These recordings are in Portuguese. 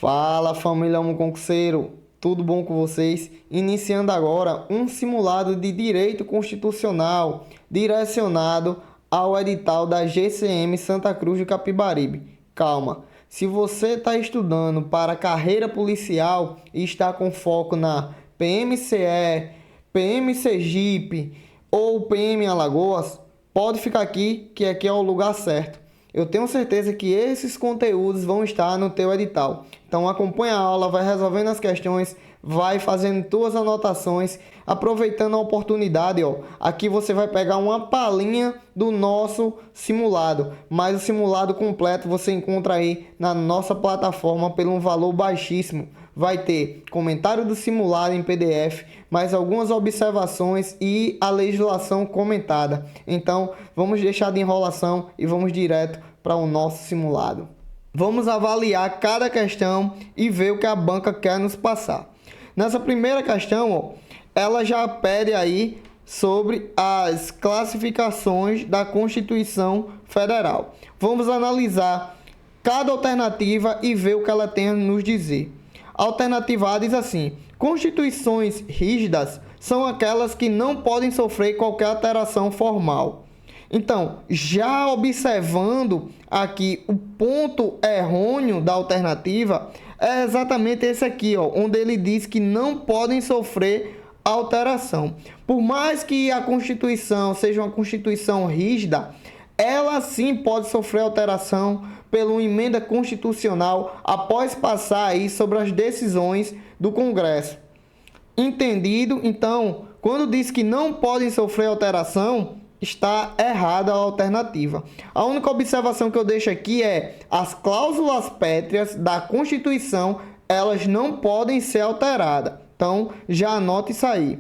Fala, família Homo Concurseiro, tudo bom com vocês? Iniciando agora um simulado de Direito Constitucional direcionado ao edital da GCM Santa Cruz do Capibaribe. Calma, se você está estudando para carreira policial e está com foco na PMCE, PM Sergipe ou PM Alagoas, pode ficar aqui que aqui é o lugar certo. Eu tenho certeza que esses conteúdos vão estar no teu edital. Então acompanha a aula, vai resolvendo as questões, vai fazendo tuas anotações, aproveitando a oportunidade, ó. Aqui você vai pegar uma palhinha do nosso simulado, mas o simulado completo você encontra aí na nossa plataforma por um valor baixíssimo. Vai ter comentário do simulado em PDF, mais algumas observações e a legislação comentada. Então, vamos deixar de enrolação e vamos direto para o nosso simulado. Vamos avaliar cada questão e ver o que a banca quer nos passar. Nessa primeira questão, ó, ela já pede aí sobre as classificações da Constituição Federal. Vamos analisar cada alternativa e ver o que ela tem a nos dizer. A alternativa A diz assim: constituições rígidas são aquelas que não podem sofrer qualquer alteração formal. Então, já observando aqui o ponto errôneo da alternativa, é exatamente esse aqui, ó, onde ele diz que não podem sofrer alteração. Por mais que a Constituição seja uma Constituição rígida, ela sim pode sofrer alteração pela uma emenda constitucional após passar aí sobre as decisões do Congresso. Entendido? Então, quando diz que não podem sofrer alteração, está errada a alternativa. A única observação que eu deixo aqui é as cláusulas pétreas da Constituição, elas não podem ser alteradas. Então, já anote isso aí.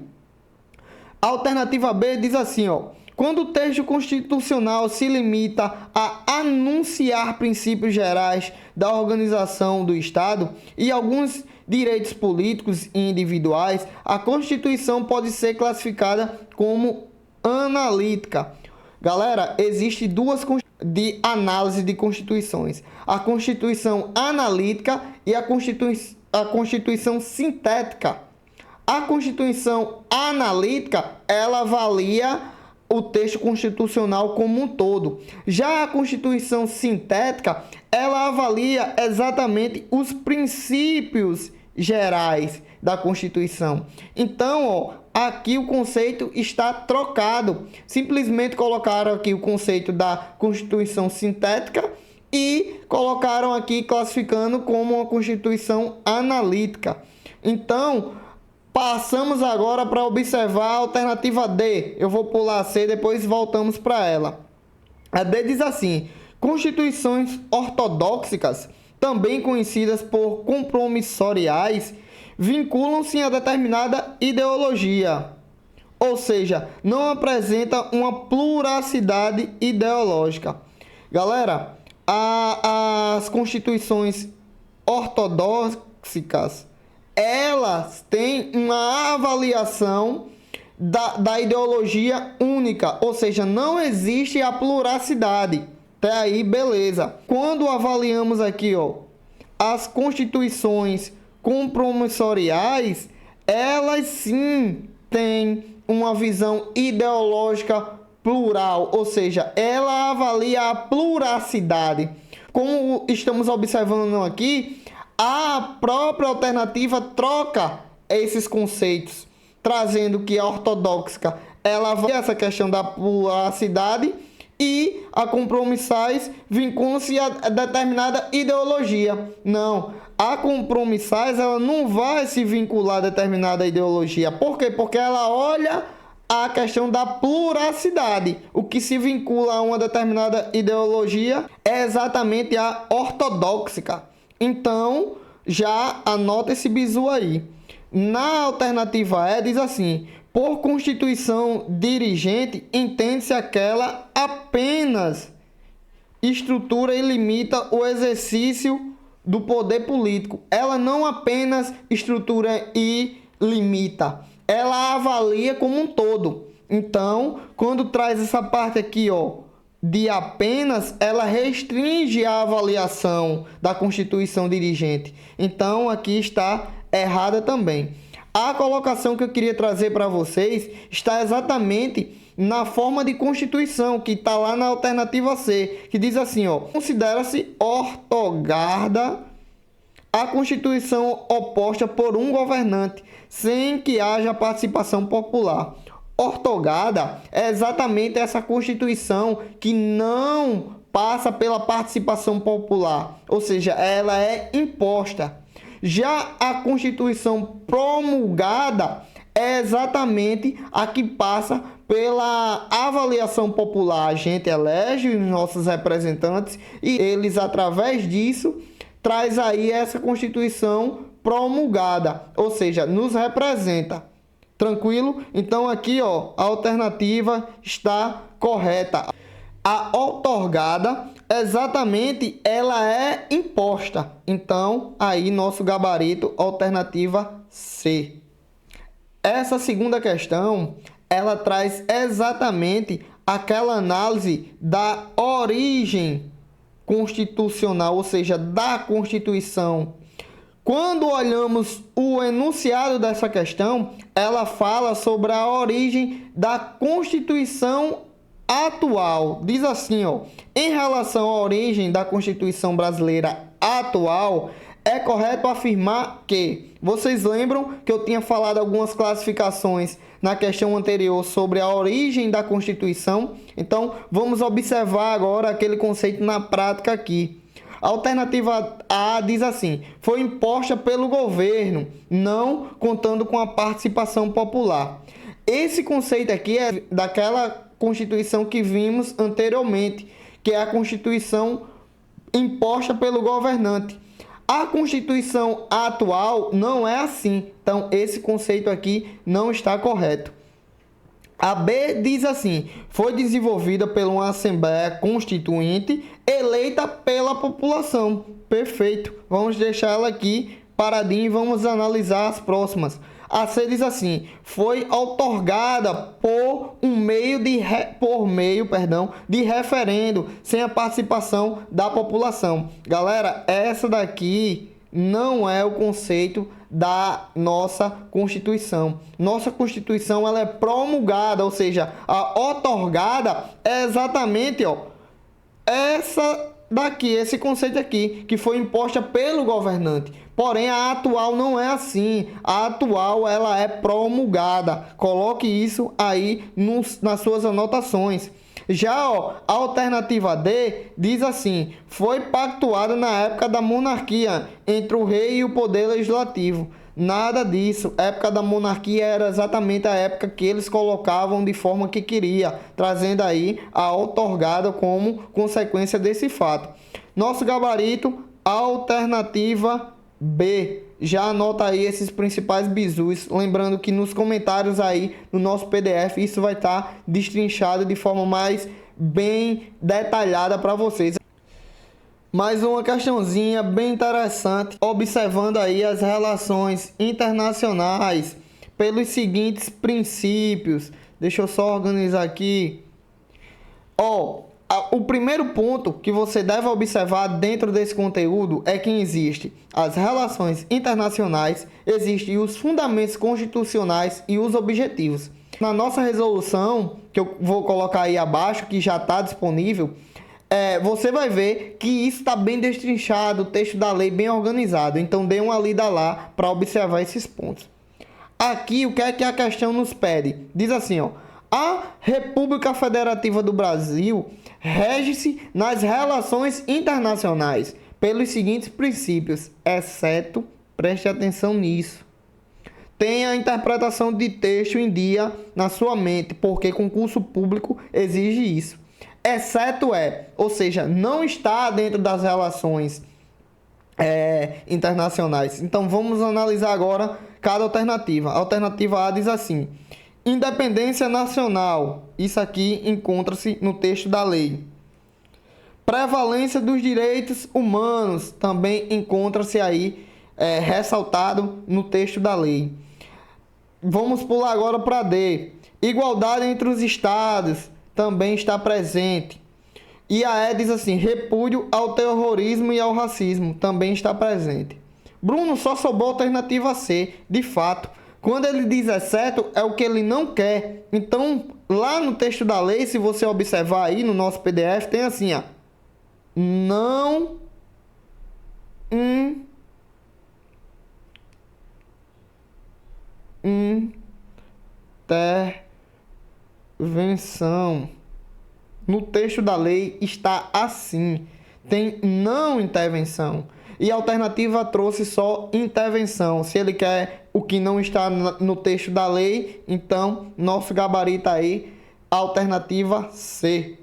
A alternativa B diz assim, ó: quando o texto constitucional se limita a anunciar princípios gerais da organização do Estado e alguns direitos políticos e individuais, a Constituição pode ser classificada como analítica. Galera, existe duas de análise de constituições: a Constituição analítica e a Constituição sintética. A Constituição analítica, ela avalia o texto constitucional como um todo. Já a Constituição sintética, ela avalia exatamente os princípios gerais da Constituição. Então, ó, aqui o conceito está trocado. Simplesmente colocaram aqui o conceito da Constituição sintética e colocaram aqui classificando como uma Constituição analítica. Então, passamos agora para observar a alternativa D. Eu vou pular a C, depois voltamos para ela. A D diz assim: constituições ortodoxas, também conhecidas por compromissoriais, vinculam-se a determinada ideologia, ou seja, não apresenta uma pluralidade ideológica. Galera, as constituições ortodoxas, elas têm uma avaliação da ideologia única, ou seja, não existe a pluralidade. Até aí, beleza. Quando avaliamos aqui, ó, as constituições compromissoriais, elas sim têm uma visão ideológica plural, ou seja, ela avalia a pluralidade. Como estamos observando aqui, a própria alternativa troca esses conceitos, trazendo que a ortodoxa, ela avalia essa questão da pluralidade e a compromissais vincula-se a determinada ideologia. Não, a compromissais, ela não vai se vincular a determinada ideologia. Por quê? Porque ela olha a questão da pluralidade. O que se vincula a uma determinada ideologia é exatamente a ortodoxa. Então, já anota esse bizu aí. Na alternativa E, diz assim: por constituição dirigente, entende-se aquela apenas estrutura e limita o exercício do poder político. Ela não apenas estrutura e limita, ela avalia como um todo. Então, quando traz essa parte aqui, ó, de apenas, ela restringe a avaliação da Constituição dirigente. Então, aqui está errada também. A colocação que eu queria trazer para vocês está exatamente na forma de Constituição, que está lá na alternativa C, que diz assim, ó: considera-se ortogarda a Constituição oposta por um governante, sem que haja participação popular. Ortogada é exatamente essa Constituição que não passa pela participação popular, ou seja, ela é imposta. Já a Constituição promulgada é exatamente a que passa pela avaliação popular. A gente elege os nossos representantes e eles, através disso, traz aí essa Constituição promulgada, ou seja, nos representa. Tranquilo? Então aqui, ó, a alternativa está correta. A outorgada, exatamente, ela é imposta. Então, aí nosso gabarito, alternativa C. Essa segunda questão, ela traz exatamente aquela análise da origem constitucional, ou seja, da Constituição. Quando olhamos o enunciado dessa questão, ela fala sobre a origem da Constituição atual. Diz assim, ó: em relação à origem da Constituição brasileira atual, é correto afirmar que... Vocês lembram que eu tinha falado algumas classificações na questão anterior sobre a origem da Constituição? Então, vamos observar agora aquele conceito na prática aqui. A alternativa A diz assim: foi imposta pelo governo, não contando com a participação popular. Esse conceito aqui é daquela Constituição que vimos anteriormente, que é a Constituição imposta pelo governante. A Constituição atual não é assim, então esse conceito aqui não está correto. A B diz assim: foi desenvolvida por uma Assembleia Constituinte eleita pela população. Perfeito. Vamos deixar ela aqui paradinha e vamos analisar as próximas. A C diz assim: foi outorgada por meio de referendo, sem a participação da população. Galera, essa daqui não é o conceito da nossa Constituição. Nossa Constituição, ela é promulgada, ou seja, a outorgada é exatamente, ó, essa daqui, esse conceito aqui, que foi imposta pelo governante. Porém, a atual não é assim. A atual, ela é promulgada. Coloque isso aí nas suas anotações. Já, ó, a alternativa D diz assim: foi pactuada na época da monarquia entre o rei e o poder legislativo. Nada disso. A época da monarquia era exatamente a época que eles colocavam de forma que queria, trazendo aí a outorgada como consequência desse fato. Nosso gabarito, alternativa B. Já anota aí esses principais bizus, lembrando que nos comentários aí no nosso PDF isso vai estar destrinchado de forma mais bem detalhada para vocês. Mais uma questãozinha bem interessante, observando aí as relações internacionais pelos seguintes princípios. Deixa eu só organizar aqui. O primeiro ponto que você deve observar dentro desse conteúdo é que existe as relações internacionais, existem os fundamentos constitucionais e os objetivos. Na nossa resolução, que eu vou colocar aí abaixo, que já está disponível, você vai ver que isso está bem destrinchado, o texto da lei bem organizado. Então, dê uma lida lá para observar esses pontos. Aqui, o que é que a questão nos pede? Diz assim, ó: a República Federativa do Brasil rege-se nas relações internacionais pelos seguintes princípios, exceto, preste atenção nisso, tenha a interpretação de texto em dia na sua mente, porque concurso público exige isso. Exceto ou seja, não está dentro das relações internacionais. Então vamos analisar agora cada alternativa. A alternativa A diz assim: independência nacional. Isso aqui encontra-se no texto da lei. Prevalência dos direitos humanos. Também encontra-se aí ressaltado no texto da lei. Vamos pular agora para D. Igualdade entre os estados. Também está presente. E a E diz assim: repúdio ao terrorismo e ao racismo também está presente. Bruno, só sobrou a alternativa C. De fato, quando ele diz exceto, é o que ele não quer. Então, lá no texto da lei, se você observar aí no nosso PDF, tem assim, ó. Não intervenção. No texto da lei está assim. Tem não intervenção. E a alternativa trouxe só intervenção. Se ele quer o que não está no texto da lei, então nosso gabarito aí, alternativa C.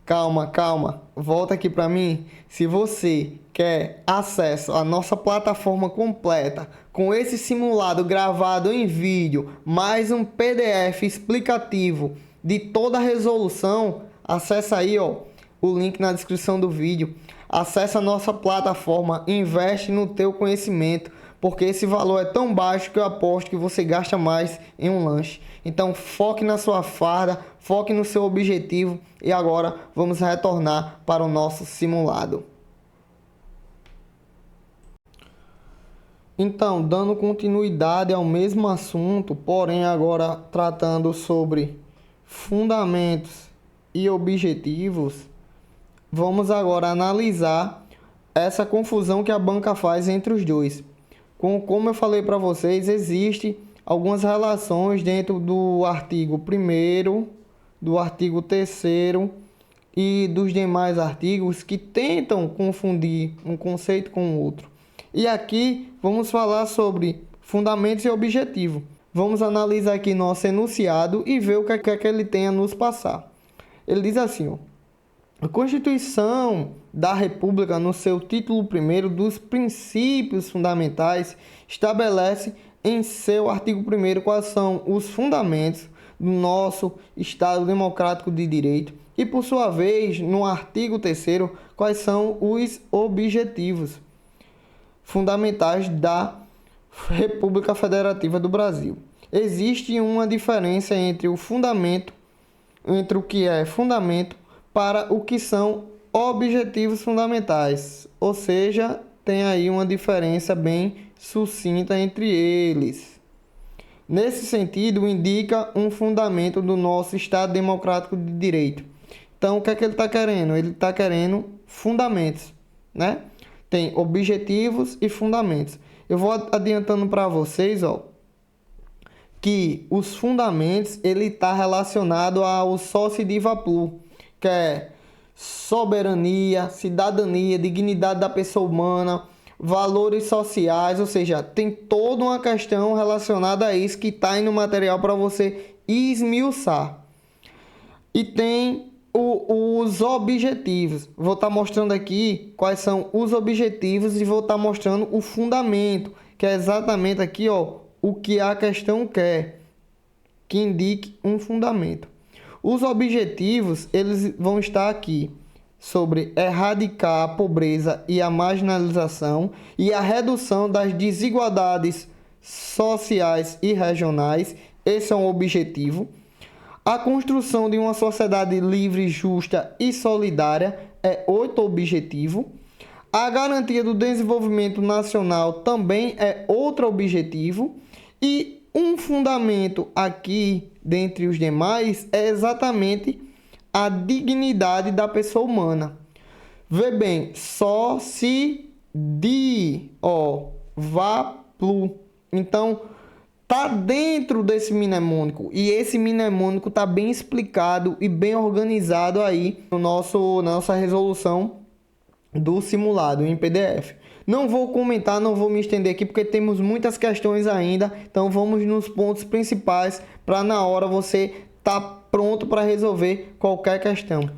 Calma, calma. Volta aqui para mim. Se você quer acesso à nossa plataforma completa, com esse simulado gravado em vídeo, mais um PDF explicativo de toda a resolução, acessa aí, ó, o link na descrição do vídeo. Acesse a nossa plataforma, investe no teu conhecimento, porque esse valor é tão baixo que eu aposto que você gasta mais em um lanche. Então foque na sua farda, foque no seu objetivo e agora vamos retornar para o nosso simulado. Então, dando continuidade ao mesmo assunto, porém agora tratando sobre fundamentos e objetivos, vamos agora analisar essa confusão que a banca faz entre os dois. Como eu falei para vocês, existe algumas relações dentro do artigo 1º, do artigo 3º e dos demais artigos que tentam confundir um conceito com o outro. E aqui vamos falar sobre fundamentos e objetivo. Vamos analisar aqui nosso enunciado e ver o que é que ele tem a nos passar. Ele diz assim, ó: a Constituição da República, no seu título 1º dos princípios fundamentais, estabelece em seu artigo 1º quais são os fundamentos do nosso Estado Democrático de Direito e, por sua vez, no artigo 3º, quais são os objetivos fundamentais da República Federativa do Brasil. Existe uma diferença entre o fundamento, entre o que é fundamento para o que são objetivos fundamentais, ou seja, tem aí uma diferença bem sucinta entre eles. Nesse sentido, indica um fundamento do nosso Estado Democrático de Direito. Então, o que é que ele está querendo? Ele está querendo fundamentos, né? Tem objetivos e fundamentos. Eu vou adiantando para vocês, ó, que os fundamentos ele está relacionado ao Soci Diva Plu, que é soberania, cidadania, dignidade da pessoa humana, valores sociais, ou seja, tem toda uma questão relacionada a isso que está aí no material para você esmiuçar. E tem os objetivos. Vou estar mostrando aqui quais são os objetivos e vou estar mostrando o fundamento, que é exatamente aqui, ó, o que a questão quer, que indique um fundamento. Os objetivos, eles vão estar aqui sobre erradicar a pobreza e a marginalização e a redução das desigualdades sociais e regionais. Esse é um objetivo. A construção de uma sociedade livre, justa e solidária é outro objetivo. A garantia do desenvolvimento nacional também é outro objetivo. E um fundamento aqui, dentre os demais, é exatamente a dignidade da pessoa humana. Vê bem, Soci Diva Plu. Então, tá dentro desse mnemônico e esse mnemônico tá bem explicado e bem organizado aí no na nossa resolução do simulado em PDF. Não vou comentar, não vou me estender aqui porque temos muitas questões ainda, então vamos nos pontos principais para na hora você tá pronto para resolver qualquer questão.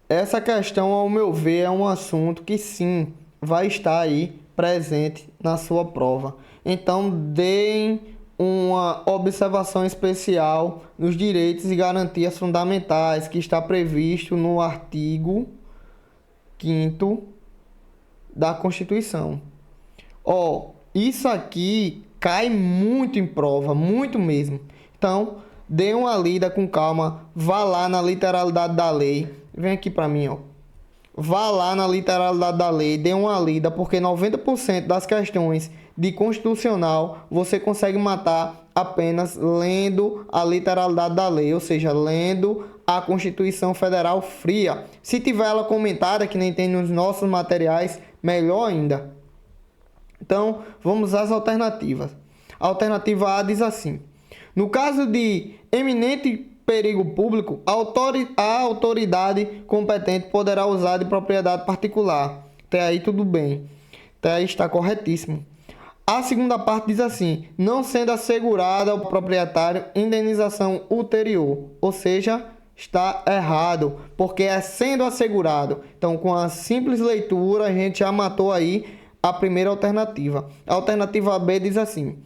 Essa questão, ao meu ver, é um assunto que sim, vai estar aí presente na sua prova. Então, deem uma observação especial nos direitos e garantias fundamentais que está previsto no artigo 5º da Constituição. Ó, isso aqui cai muito em prova, muito mesmo. Então, dê uma lida com calma, vá lá na literalidade da lei. Vem aqui para mim, ó. vá lá na literalidade da lei, dê uma lida, porque 90% das questões de constitucional você consegue matar apenas lendo a literalidade da lei, ou seja, lendo a Constituição Federal fria. Se tiver ela comentada, que nem tem nos nossos materiais, melhor ainda. Então, vamos às alternativas. A alternativa A diz assim: no caso de eminente perigo público, a autoridade competente poderá usar de propriedade particular. Até aí tudo bem. Até aí está corretíssimo. A segunda parte diz assim: não sendo assegurada ao proprietário indenização ulterior. Ou seja, está errado, porque é sendo assegurado. Então, com a simples leitura, a gente já matou aí a primeira alternativa. A alternativa B diz assim: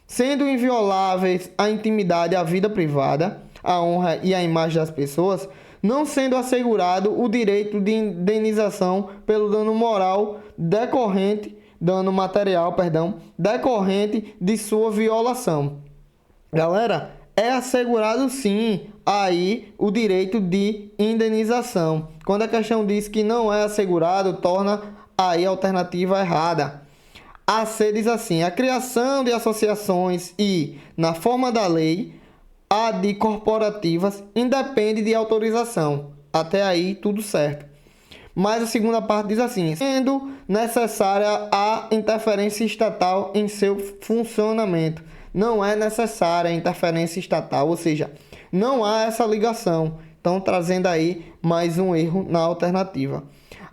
sendo invioláveis a intimidade e a vida privada, a honra e a imagem das pessoas, não sendo assegurado o direito de indenização pelo dano moral dano material, decorrente de sua violação. Galera, é assegurado sim aí o direito de indenização. Quando a questão diz que não é assegurado, torna aí a alternativa errada. A C diz assim: a criação de associações e, na forma da lei, a de corporativas independe de autorização. Até aí, tudo certo. Mas a segunda parte diz assim: sendo necessária a interferência estatal em seu funcionamento. Não é necessária a interferência estatal, ou seja, não há essa ligação. Então, trazendo aí mais um erro na alternativa.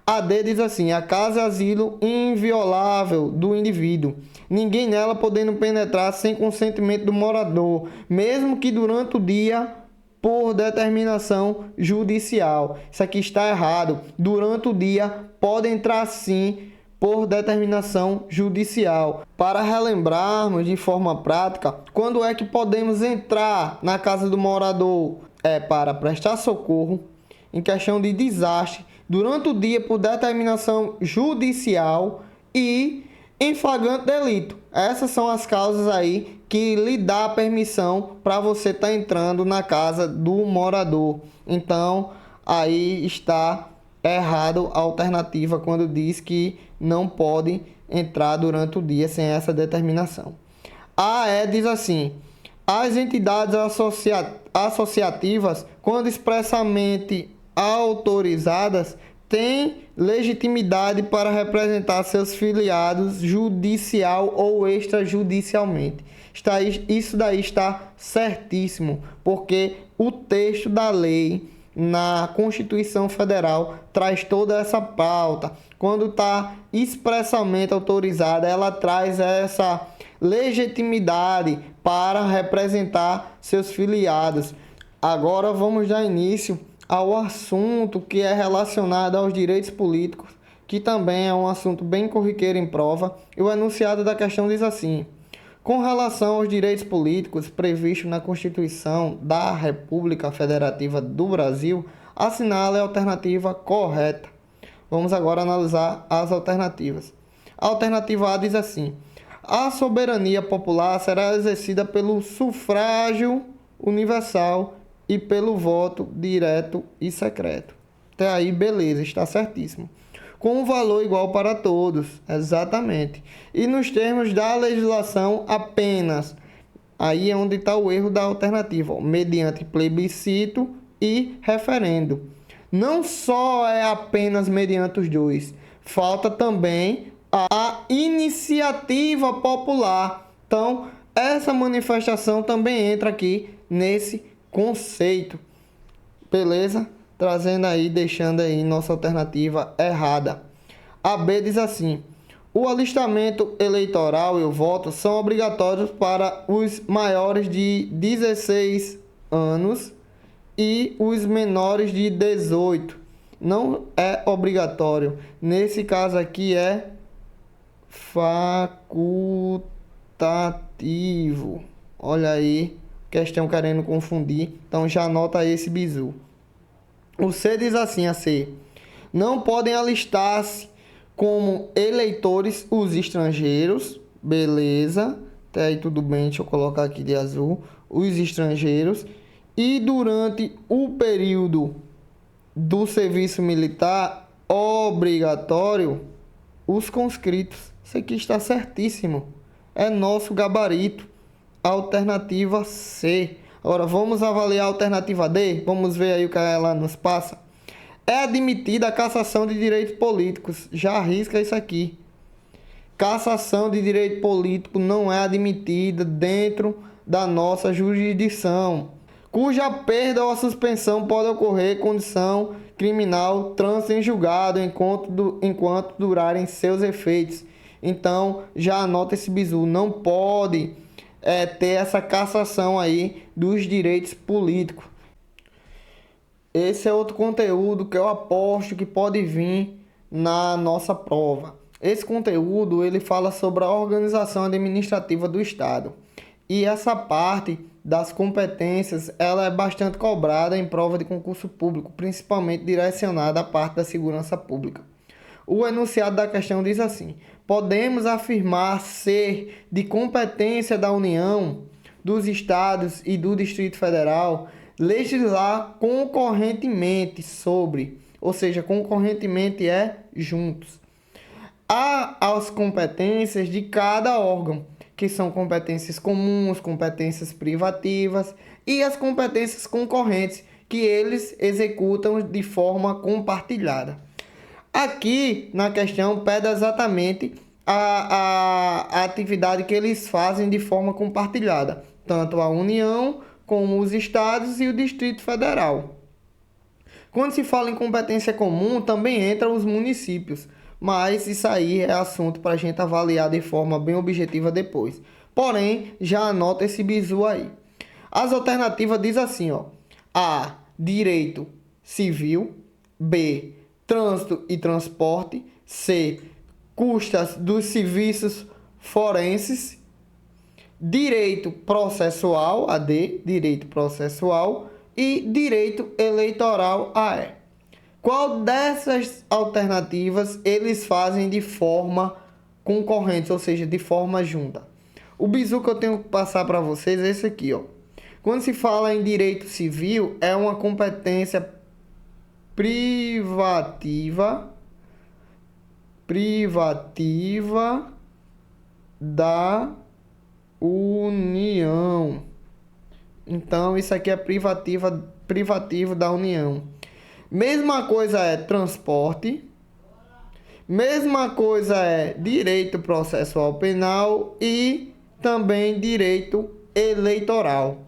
A D diz assim: a casa é asilo inviolável do indivíduo, ninguém nela podendo penetrar sem consentimento do morador, mesmo que durante o dia por determinação judicial. Isso aqui está errado. Durante o dia pode entrar sim por determinação judicial. Para relembrarmos de forma prática, quando é que podemos entrar na casa do morador? É para prestar socorro em questão de desastre durante o dia por determinação judicial e em flagrante delito. Essas são as causas aí que lhe dá permissão para você estar entrando na casa do morador. Então, aí está errado a alternativa quando diz que não pode entrar durante o dia sem essa determinação. A E diz assim: as entidades associativas, quando expressamente autorizadas, têm legitimidade para representar seus filiados judicial ou extrajudicialmente. Isso daí está certíssimo, porque o texto da lei na Constituição Federal traz toda essa pauta. Quando está expressamente autorizada, ela traz essa legitimidade para representar seus filiados. Agora vamos dar início ao assunto que é relacionado aos direitos políticos, que também é um assunto bem corriqueiro em prova. E o enunciado da questão diz assim: com relação aos direitos políticos previstos na Constituição da República Federativa do Brasil, assinale a alternativa correta. Vamos agora analisar as alternativas. A alternativa A diz assim: a soberania popular será exercida pelo sufrágio universal e pelo voto direto e secreto. Até aí, beleza, está certíssimo. Com um valor igual para todos, exatamente. E nos termos da legislação apenas. Aí é onde está o erro da alternativa, mediante plebiscito e referendo. Não só é apenas mediante os dois, falta também a iniciativa popular. Então, essa manifestação também entra aqui nesse conceito. Beleza? Trazendo aí, deixando aí nossa alternativa errada. A B diz assim: o alistamento eleitoral e o voto são obrigatórios para os maiores de 16 anos e os menores de 18. Não é obrigatório. Nesse caso aqui é facultativo. Olha aí, questão querendo confundir. Então já anota esse bizu. O C diz assim, a C: não podem alistar-se como eleitores os estrangeiros. Beleza, até aí tudo bem, deixa eu colocar aqui de azul. Os estrangeiros. E durante o período do serviço militar obrigatório os conscritos. Isso aqui está certíssimo. É nosso gabarito. Alternativa C. Agora vamos avaliar a alternativa D. Vamos ver aí o que ela nos passa. É admitida a cassação de direitos políticos. Já arrisca isso aqui. Cassação de direito político não é admitida dentro da nossa jurisdição, cuja perda ou suspensão pode ocorrer condição criminal trânsito em julgado enquanto durarem seus efeitos. Então, já anota esse bizu, não pode ter essa cassação aí dos direitos políticos. Esse é outro conteúdo que eu aposto que pode vir na nossa prova. Esse conteúdo ele fala sobre a organização administrativa do Estado. E essa parte das competências ela é bastante cobrada em prova de concurso público, principalmente direcionada à parte da segurança pública. O enunciado da questão diz assim: podemos afirmar ser de competência da União, dos Estados e do Distrito Federal legislar concorrentemente sobre, ou seja, concorrentemente é juntos, as competências de cada órgão, que são competências comuns, competências privativas e as competências concorrentes, que eles executam de forma compartilhada. Aqui na questão pede exatamente a atividade que eles fazem de forma compartilhada, tanto a União como os estados e o Distrito Federal. Quando se fala em competência comum, também entram os municípios, mas isso aí é assunto para a gente avaliar de forma bem objetiva depois. Porém, já anota esse bizu aí. As alternativas diz assim, ó: A, direito civil; B, trânsito e transporte; C, custas dos serviços forenses; direito processual, a D, direito processual; e direito eleitoral, a E. Qual dessas alternativas eles fazem de forma concorrente, ou seja, de forma junta? O bizu que eu tenho que passar para vocês é esse aqui, ó. Quando se fala em direito civil, é uma competência privativa da União. Então, isso aqui é privativo da União. Mesma coisa é transporte. Mesma coisa é direito processual penal e também direito eleitoral.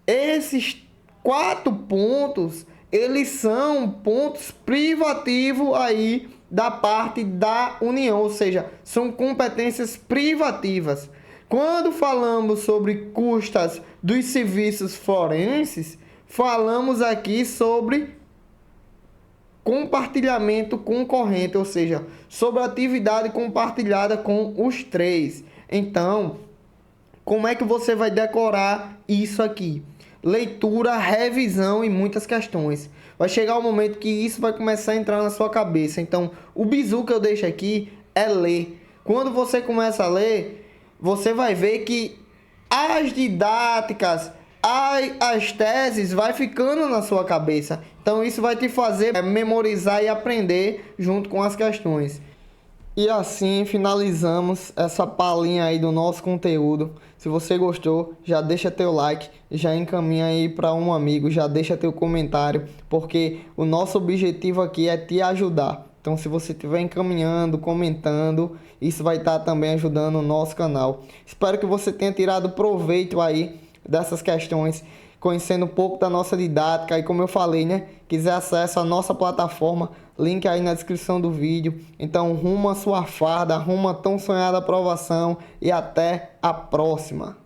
Esses 4 pontos, eles são pontos privativos aí da parte da União, ou seja, são competências privativas. Quando falamos sobre custas dos serviços forenses, falamos aqui sobre compartilhamento concorrente, ou seja, sobre atividade compartilhada com os 3. Então, como é que você vai decorar isso aqui? Leitura, revisão e muitas questões. Vai chegar o momento que isso vai começar a entrar na sua cabeça. Então, o bizu que eu deixo aqui é ler. Quando você começa a ler, você vai ver que as didáticas, as teses vai ficando na sua cabeça. Então isso vai te fazer memorizar e aprender junto com as questões. E assim finalizamos essa palhinha aí do nosso conteúdo. Se você gostou, já deixa teu like, já encaminha aí para um amigo, já deixa teu comentário, porque o nosso objetivo aqui é te ajudar. Então se você estiver encaminhando, comentando, isso vai estar também ajudando o nosso canal. Espero que você tenha tirado proveito aí dessas questões, conhecendo um pouco da nossa didática. E como eu falei, né, quiser acesso à nossa plataforma, link aí na descrição do vídeo. Então rumo a sua farda, rumo a tão sonhada aprovação e até a próxima.